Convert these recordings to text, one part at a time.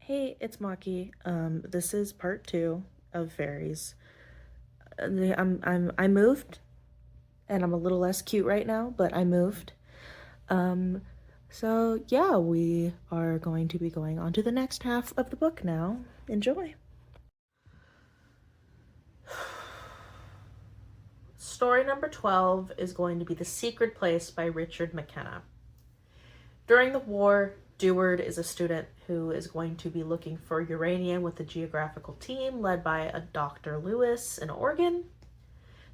Hey, it's Maki. This is part two of Fairies. I moved, and I'm a little less cute right now, but I moved. Um, so yeah, we are going to be going on to the next half of the book now. Enjoy. Story number 12 is going to be The Secret Place by Richard McKenna. During the war, Deward is a student who is going to be looking for uranium with the geographical team led by a Dr. Lewis in Oregon.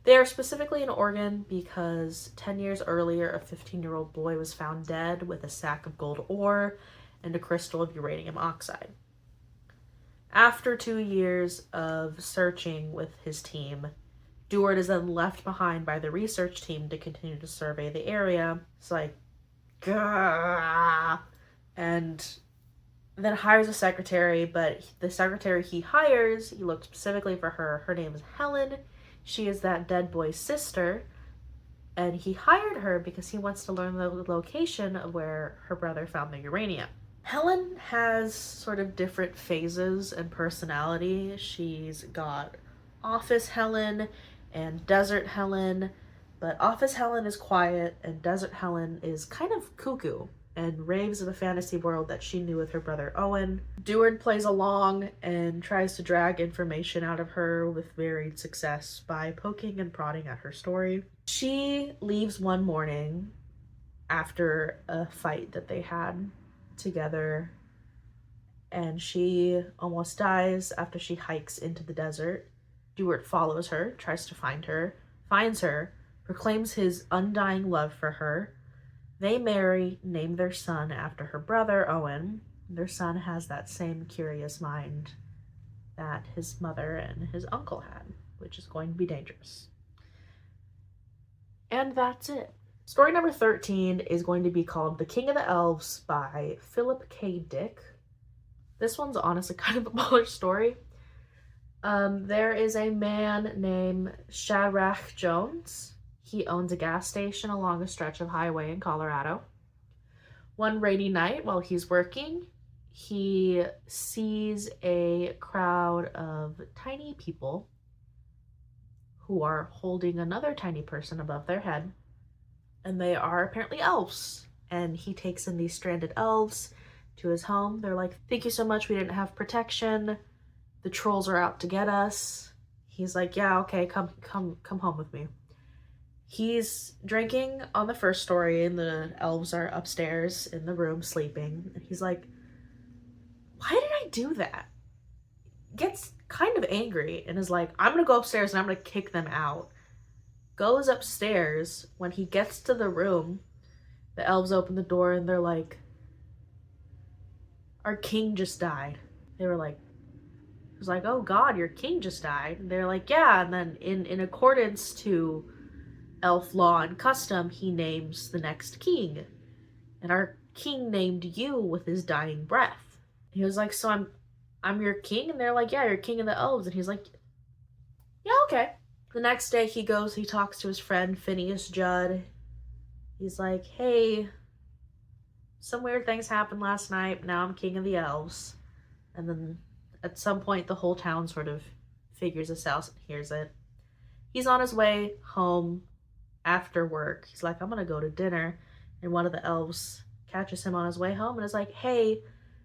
They are specifically in Oregon because 10 years earlier, a 15-year-old boy was found dead with a sack of gold ore and a crystal of uranium oxide. After 2 years of searching with his team, Deward is then left behind by the research team to continue to survey the area. It's like, gah, and then hires a secretary, but the secretary he hires, he looked specifically for her. Her name is Helen. She is that dead boy's sister, and he hired her because he wants to learn the location of where her brother found the uranium. Helen has sort of different phases and personality. She's got Office Helen and Desert Helen, but Office Helen is quiet and Desert Helen is kind of cuckoo and raves of a fantasy world that she knew with her brother Owen. Deward plays along and tries to drag information out of her with varied success by poking and prodding at her story. She leaves one morning after a fight that they had together, and she almost dies after she hikes into the desert. Deward follows her, tries to find her, finds her, proclaims his undying love for her. They marry, name their son after her brother, Owen. Their son has that same curious mind that his mother and his uncle had, which is going to be dangerous. And that's it. Story number 13 is going to be called The King of the Elves by Philip K. Dick. This one's honestly kind of a baller story. There is a man named Shadrach Jones. He owns a gas station along a stretch of highway in Colorado. One rainy night while he's working, he sees a crowd of tiny people who are holding another tiny person above their head, and they are apparently elves. And he takes in these stranded elves to his home. They're like, "Thank you so much, we didn't have protection. The trolls are out to get us." He's like, "Yeah, okay, come home with me." He's drinking on the first story, and the elves are upstairs in the room sleeping. And he's like, "Why did I do that?" Gets kind of angry and is like, "I'm gonna go upstairs and I'm gonna kick them out." Goes upstairs. When he gets to the room, the elves open the door and they're like, "Our king just died." They were like, he was like, "Oh God, your king just died." And they're like, "Yeah." And then in accordance to elf law and custom, he names the next king. "And our king named you with his dying breath." He was like, "So I'm your king?" And they're like, "Yeah, you're king of the elves." And he's like, "Yeah, okay." The next day he goes, he talks to his friend Phineas Judd. He's like, "Hey, some weird things happened last night. Now I'm king of the elves." And then at some point the whole town sort of figures this out and hears it. He's on his way home after work. He's like, "I'm gonna go to dinner." And one of the elves catches him on his way home and is like, "Hey,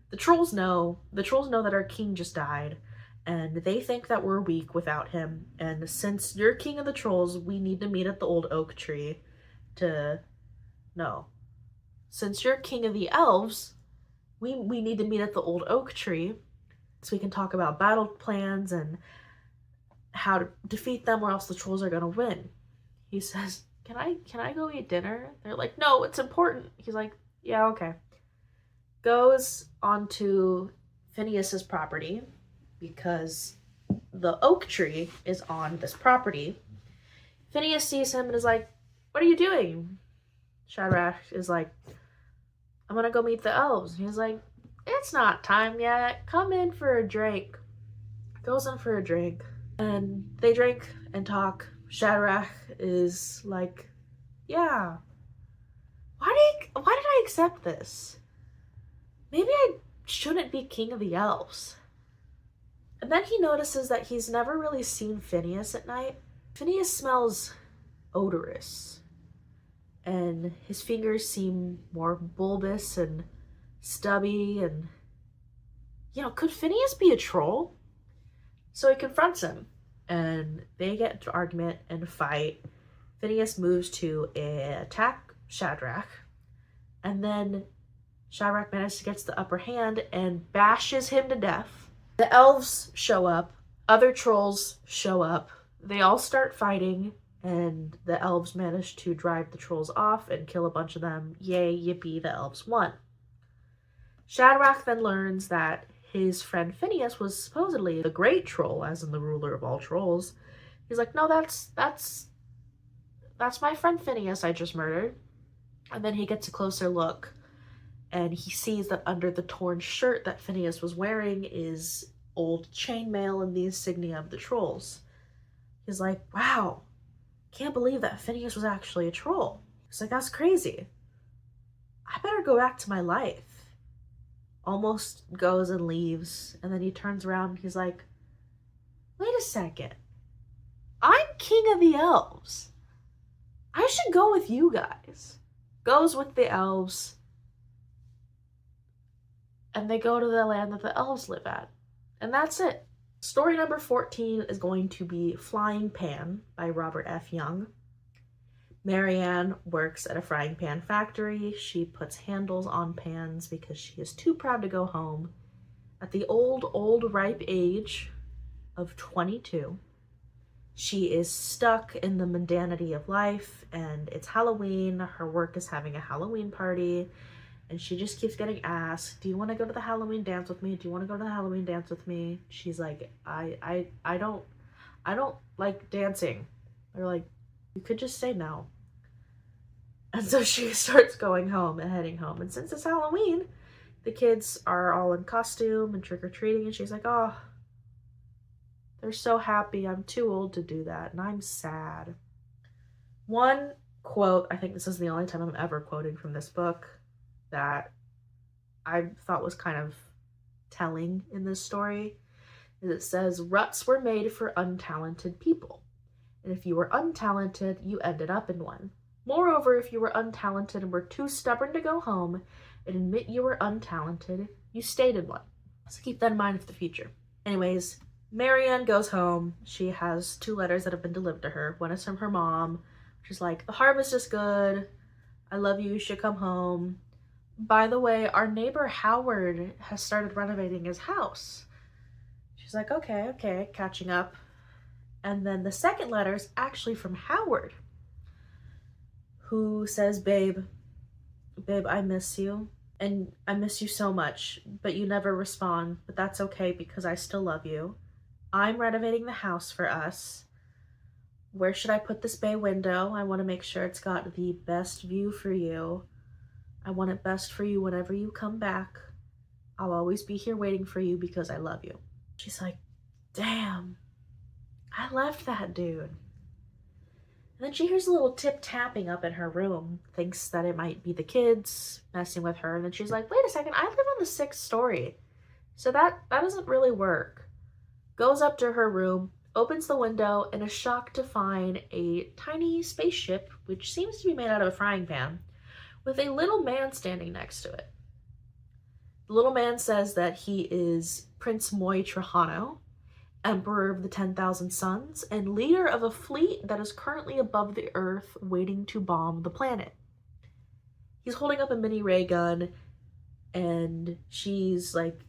the trolls know that our king just died, and they think that we're weak without him. And since you're king of the trolls, we need to meet at the old oak tree to no. Since you're king of the elves, we need to meet at the old oak tree so we can talk about battle plans and how to defeat them, or else the trolls are gonna win." He says, Can I go eat dinner?" They're like, "No, it's important." He's like, "Yeah, okay." Goes onto Phineas's property because the oak tree is on this property. Phineas sees him and is like, "What are you doing?" Shadrach is like, "I'm gonna go meet the elves." He's like, "It's not time yet. Come in for a drink." Goes in for a drink, and they drink and talk. Shadrach is like, "Yeah, why did I accept this? Maybe I shouldn't be king of the elves. And then he notices that he's never really seen Phineas at night. Phineas smells odorous, and his fingers seem more bulbous and stubby, and, could Phineas be a troll? So he confronts him, and they get into argument and fight. Phineas moves to attack Shadrach, and then Shadrach manages to get the upper hand and bashes him to death. The elves show up, other trolls show up, they all start fighting, and the elves manage to drive the trolls off and kill a bunch of them. Yay, yippee, the elves won. Shadrach then learns that his friend Phineas was supposedly the great troll, as in the ruler of all trolls. He's like, no, that's my friend Phineas I just murdered. And then he gets a closer look, and he sees that under the torn shirt that Phineas was wearing is old chainmail and the insignia of the trolls. He's like, wow, can't believe that Phineas was actually a troll. He's like, that's crazy. I better go back to my life. Almost goes and leaves, and then he turns around and he's like, wait a second. I'm king of the elves. I should go with you guys. Goes with the elves, and they go to the land that the elves live at. And that's it. Story number 14 is going to be Flying Pan by Robert F. Young. Marianne works at a frying pan factory. She puts handles on pans because she is too proud to go home. At the old ripe age of 22, she is stuck in the mundanity of life, and it's Halloween. Her work is having a Halloween party, and she just keeps getting asked, do you want to go to the Halloween dance with me? Do you want to go to the Halloween dance with me? She's like, I don't like dancing. They're like, you could just say no. And so she starts going home and heading home. And since it's Halloween, the kids are all in costume and trick-or-treating, and she's like, oh, they're so happy. I'm too old to do that, and I'm sad. One quote, I think this is the only time I'm ever quoting from this book, that I thought was kind of telling in this story, is it says, ruts were made for untalented people. And if you were untalented, you ended up in one. Moreover, if you were untalented and were too stubborn to go home and admit you were untalented, you stayed in one. So keep that in mind for the future. Anyways, Marianne goes home. She has 2 letters that have been delivered to her. One is from her mom. She's like, the harvest is good. I love you. You should come home. By the way, our neighbor Howard has started renovating his house. She's like, okay, catching up. And then the second letter is actually from Howard, who says, babe, I miss you. And I miss you so much, but you never respond. But that's okay because I still love you. I'm renovating the house for us. Where should I put this bay window? I want to make sure it's got the best view for you. I want it best for you whenever you come back. I'll always be here waiting for you because I love you. She's like, damn, I left that dude. And then she hears a little tip-tapping up in her room, thinks that it might be the kids messing with her, and then she's like, wait a second, I live on the 6th story, so that doesn't really work. Goes up to her room, opens the window, and is shocked to find a tiny spaceship, which seems to be made out of a frying pan, with a little man standing next to it. The little man says that he is Prince Moy Trajano, Emperor of the 10,000 Suns, and leader of a fleet that is currently above the Earth waiting to bomb the planet. He's holding up a mini ray gun, and she's like,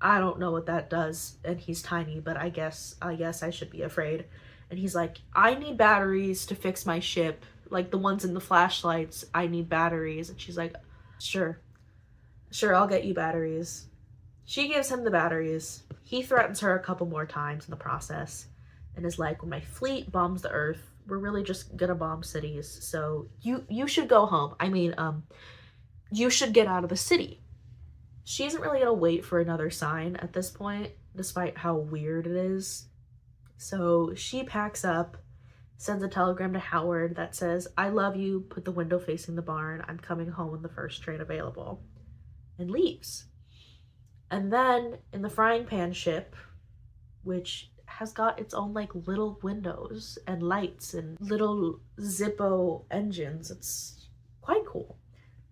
I don't know what that does, and he's tiny, but I guess I should be afraid. And he's like, I need batteries to fix my ship, like the ones in the flashlights. I need batteries. And she's like, sure, I'll get you batteries. She gives him the batteries. He threatens her a couple more times in the process and is like, when my fleet bombs the Earth, we're really just gonna bomb cities, so you should go home. You should get out of the city. She isn't really gonna wait for another sign at this point, despite how weird it is. So she packs up, sends a telegram to Howard that says, I love you, put the window facing the barn, I'm coming home on the first train available, and leaves. And then in the frying pan ship, which has got its own like little windows and lights and little Zippo engines, it's quite cool.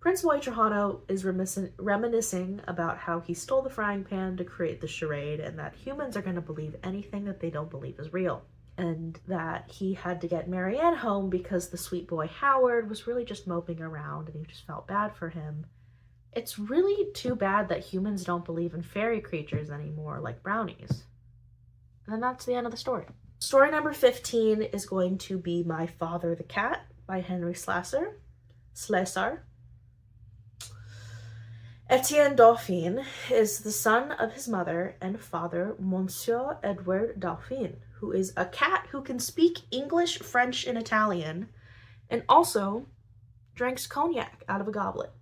Prince Moichihano is reminiscing about how he stole the frying pan to create the charade, and that humans are going to believe anything that they don't believe is real. And that he had to get Marianne home because the sweet boy Howard was really just moping around and he just felt bad for him. It's really too bad that humans don't believe in fairy creatures anymore, like brownies. And then that's the end of the story. Story number 15 is going to be My Father the Cat by Henry Slessor. Etienne Dauphine is the son of his mother and father, Monsieur Edward Dauphine, who is a cat who can speak English, French, and Italian, and also drinks cognac out of a goblet.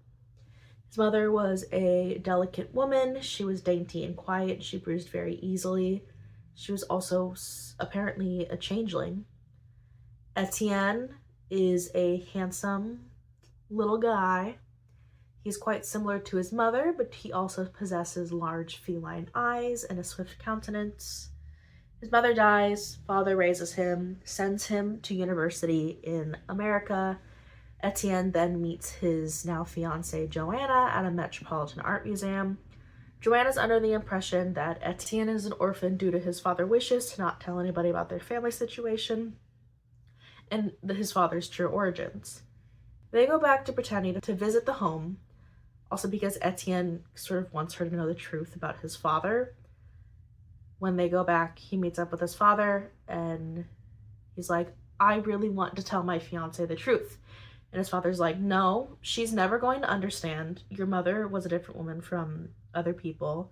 His mother was a delicate woman. She was dainty and quiet. She bruised very easily. She was also apparently a changeling. Etienne is a handsome little guy. He's quite similar to his mother, but he also possesses large feline eyes and a swift countenance. His mother dies, father raises him, sends him to university in America. Etienne then meets his now fiancée Joanna at a Metropolitan Art Museum. Joanna's under the impression that Etienne is an orphan due to his father's wishes to not tell anybody about their family situation and his father's true origins. They go back to Britannia to visit the home, also because Etienne sort of wants her to know the truth about his father. When they go back, he meets up with his father and he's like, I really want to tell my fiancé the truth. And his father's like, no, she's never going to understand. Your mother was a different woman from other people.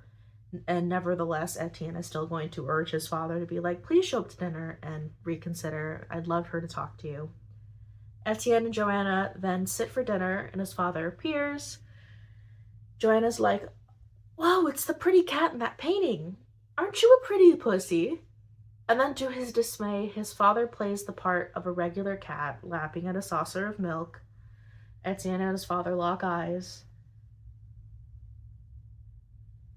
And nevertheless, Etienne is still going to urge his father to be like, please show up to dinner and reconsider. I'd love her to talk to you. Etienne and Joanna then sit for dinner and his father appears. Joanna's like, whoa, it's the pretty cat in that painting. Aren't you a pretty pussy? And then to his dismay, his father plays the part of a regular cat lapping at a saucer of milk. Etienne and his father lock eyes.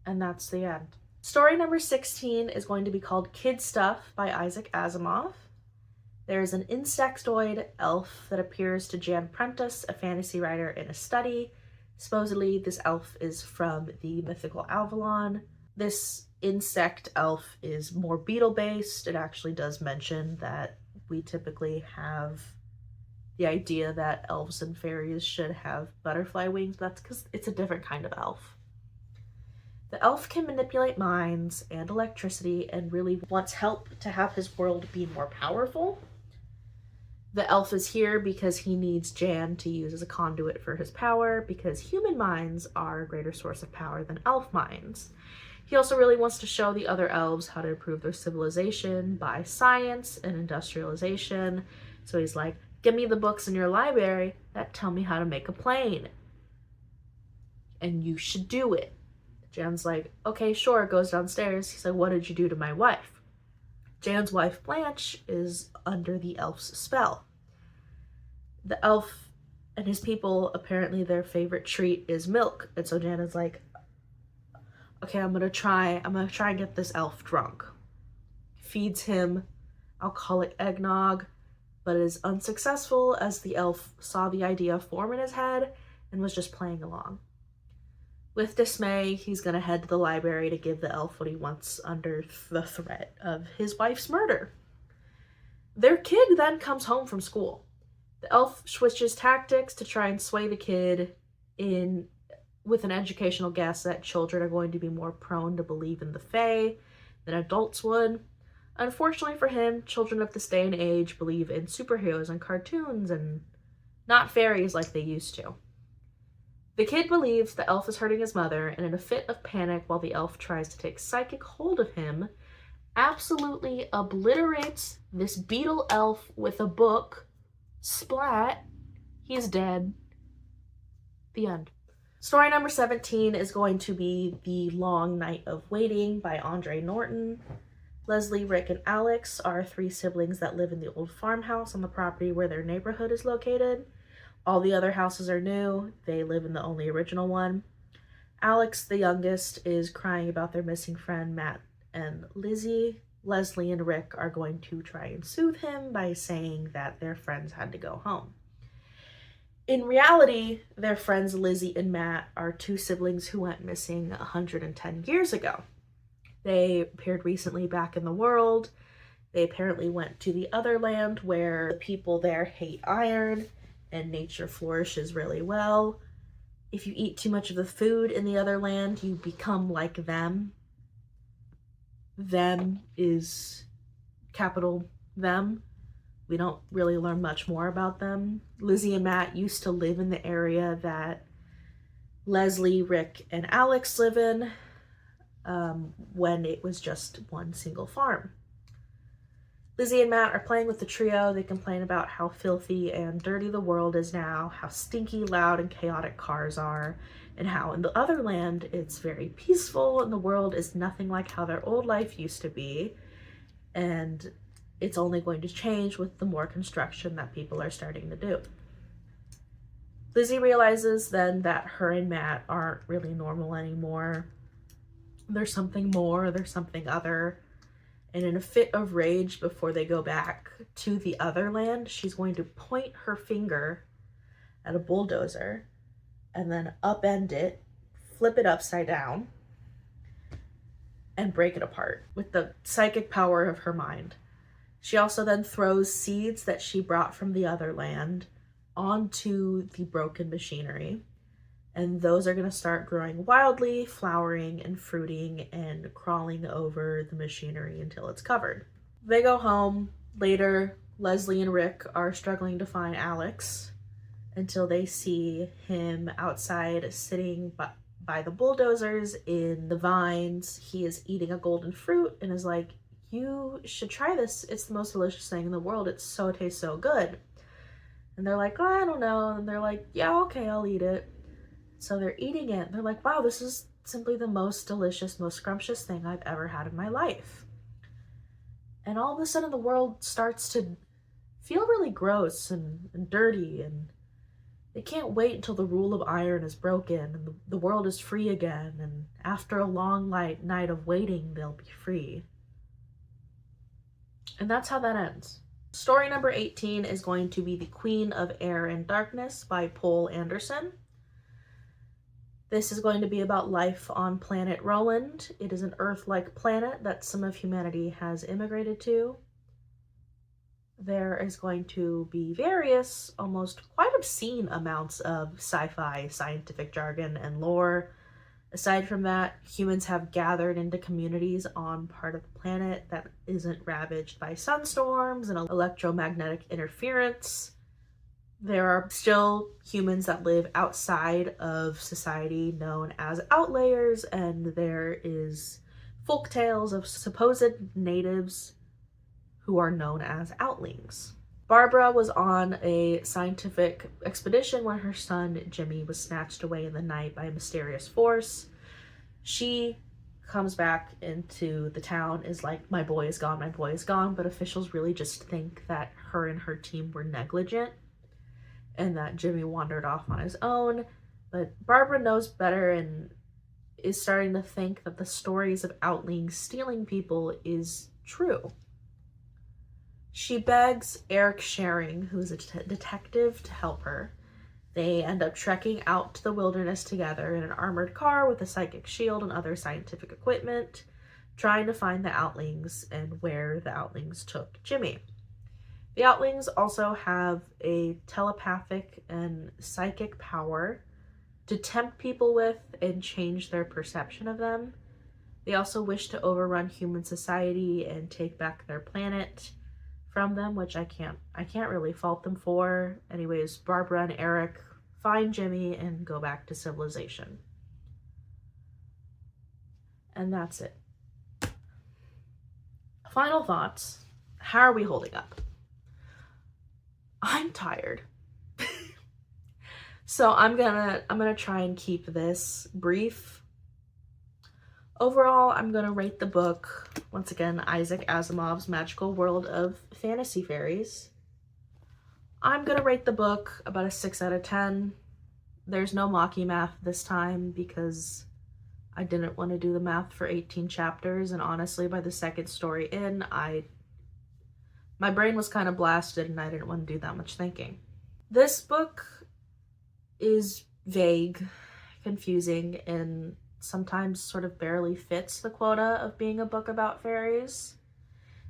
And that's the end. Story number 16 is going to be called Kid Stuff by Isaac Asimov. There is an insectoid elf that appears to Jan Prentice, a fantasy writer, in a study. Supposedly, this elf is from the mythical Avalon. This insect elf is more beetle-based. It actually does mention that we typically have the idea that elves and fairies should have butterfly wings, but that's because it's a different kind of elf. The elf can manipulate minds and electricity and really wants help to have his world be more powerful. The elf is here because he needs Jan to use as a conduit for his power, because human minds are a greater source of power than elf minds. He also really wants to show the other elves how to improve their civilization by science and industrialization. So he's like, give me the books in your library that tell me how to make a plane. And you should do it. Jan's like, okay, sure, goes downstairs. He's like, what did you do to my wife? Jan's wife, Blanche, is under the elf's spell. The elf and his people, apparently their favorite treat is milk. And so Jan is like, okay, I'm gonna try and get this elf drunk. Feeds him alcoholic eggnog, but is unsuccessful as the elf saw the idea form in his head and was just playing along. With dismay, he's gonna head to the library to give the elf what he wants under the threat of his wife's murder. Their kid then comes home from school. The elf switches tactics to try and sway the kid in with an educational guess that children are going to be more prone to believe in the Fae than adults would. Unfortunately for him, children of this day and age believe in superheroes and cartoons and not fairies like they used to. The kid believes the elf is hurting his mother, and in a fit of panic while the elf tries to take psychic hold of him, absolutely obliterates this beetle elf with a book. Splat. He's dead. The end. Story number 17 is going to be The Long Night of Waiting by Andre Norton. Leslie, Rick, and Alex are three siblings that live in the old farmhouse on the property where their neighborhood is located. All the other houses are new. They live in the only original one. Alex, the youngest, is crying about their missing friend Matt and Lizzie. Leslie and Rick are going to try and soothe him by saying that their friends had to go home. In reality, their friends Lizzie and Matt are two siblings who went missing 110 years ago. They appeared recently back in the world. They apparently went to the other land where the people there hate iron and nature flourishes really well. If you eat too much of the food in the other land, you become like them. Them is capital them. We don't really learn much more about them. Lizzie and Matt used to live in the area that Leslie, Rick, and Alex live in when it was just one single farm. Lizzie and Matt are playing with the trio. They complain about how filthy and dirty the world is now, how stinky, loud, and chaotic cars are, and how in the other land it's very peaceful and the world is nothing like how their old life used to be. And it's only going to change with the more construction that people are starting to do. Lizzie realizes then that her and Matt aren't really normal anymore. There's something more, there's something other. And in a fit of rage before they go back to the other land, she's going to point her finger at a bulldozer and then upend it, flip it upside down, and break it apart with the psychic power of her mind. She also then throws seeds that she brought from the other land onto the broken machinery. And those are going to start growing wildly, flowering and fruiting and crawling over the machinery until it's covered. They go home. Later, Leslie and Rick are struggling to find Alex until they see him outside sitting by the bulldozers in the vines. He is eating a golden fruit and is like, "You should try this. It's the most delicious thing in the world. It tastes so good." And they're like, "Oh, I don't know." And they're like, "Yeah, okay, I'll eat it." So they're eating it. They're like, "Wow, this is simply the most delicious, most scrumptious thing I've ever had in my life." And all of a sudden the world starts to feel really gross and dirty, and they can't wait until the rule of iron is broken and the world is free again. And after a long night of waiting, they'll be free. And that's how that ends. Story number 18 is going to be The Queen of Air and Darkness by Poul Anderson. This is going to be about life on planet Roland. It is an Earth-like planet that some of humanity has immigrated to. There is going to be various, almost quite obscene amounts of sci-fi, scientific jargon, and lore. Aside from that, humans have gathered into communities on part of the planet that isn't ravaged by sunstorms and electromagnetic interference. There are still humans that live outside of society known as outlayers, and there is folk tales of supposed natives who are known as outlings. Barbara was on a scientific expedition when her son Jimmy was snatched away in the night by a mysterious force. She comes back into the town, is like, "My boy is gone, my boy is gone," but officials really just think that her and her team were negligent and that Jimmy wandered off on his own. But Barbara knows better and is starting to think that the stories of outlings stealing people is true. She begs Eric Sharing, who is a detective, to help her. They end up trekking out to the wilderness together in an armored car with a psychic shield and other scientific equipment, trying to find the outlings and where the outlings took Jimmy. The outlings also have a telepathic and psychic power to tempt people with and change their perception of them. They also wish to overrun human society and take back their planet from them, which I can't really fault them for. Anyways, Barbara and Eric find Jimmy and go back to civilization. And that's it. Final thoughts. How are we holding up? I'm tired. So I'm gonna try and keep this brief. Overall, I'm gonna rate the book, once again, Isaac Asimov's Magical World of Fantasy Fairies. I'm gonna rate the book about a 6 out of 10. There's no Maki math this time because I didn't want to do the math for 18 chapters, and honestly, by the second story in, my brain was kind of blasted and I didn't want to do that much thinking. This book is vague, confusing, and sometimes sort of barely fits the quota of being a book about fairies.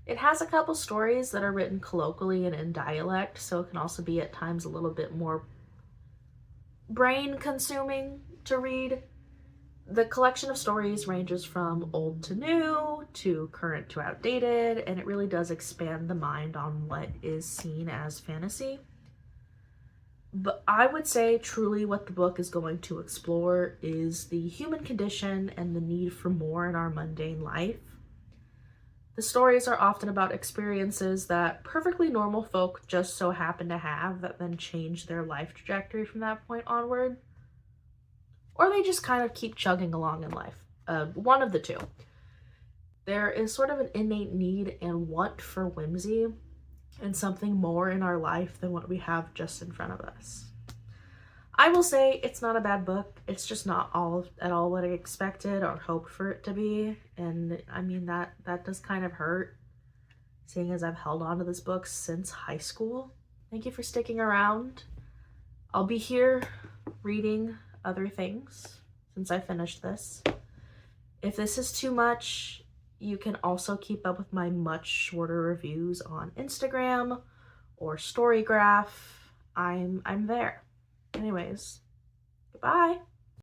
It has a couple stories that are written colloquially and in dialect, so it can also be at times a little bit more brain consuming to read. The collection of stories ranges from old to new, to current to outdated, and it really does expand the mind on what is seen as fantasy. But I would say truly what the book is going to explore is the human condition and the need for more in our mundane life. The stories are often about experiences that perfectly normal folk just so happen to have that then change their life trajectory from that point onward. Or they just kind of keep chugging along in life. One of the two. There is sort of an innate need and want for whimsy and something more in our life than what we have just in front of us. I will say it's not a bad book. It's just not at all what I expected or hoped for it to be. And I mean, that does kind of hurt, seeing as I've held on to this book since high school. Thank you for sticking around. I'll be here reading other things since I finished this. If this is too much, you can also keep up with my much shorter reviews on Instagram or StoryGraph. I'm there. Anyways, goodbye.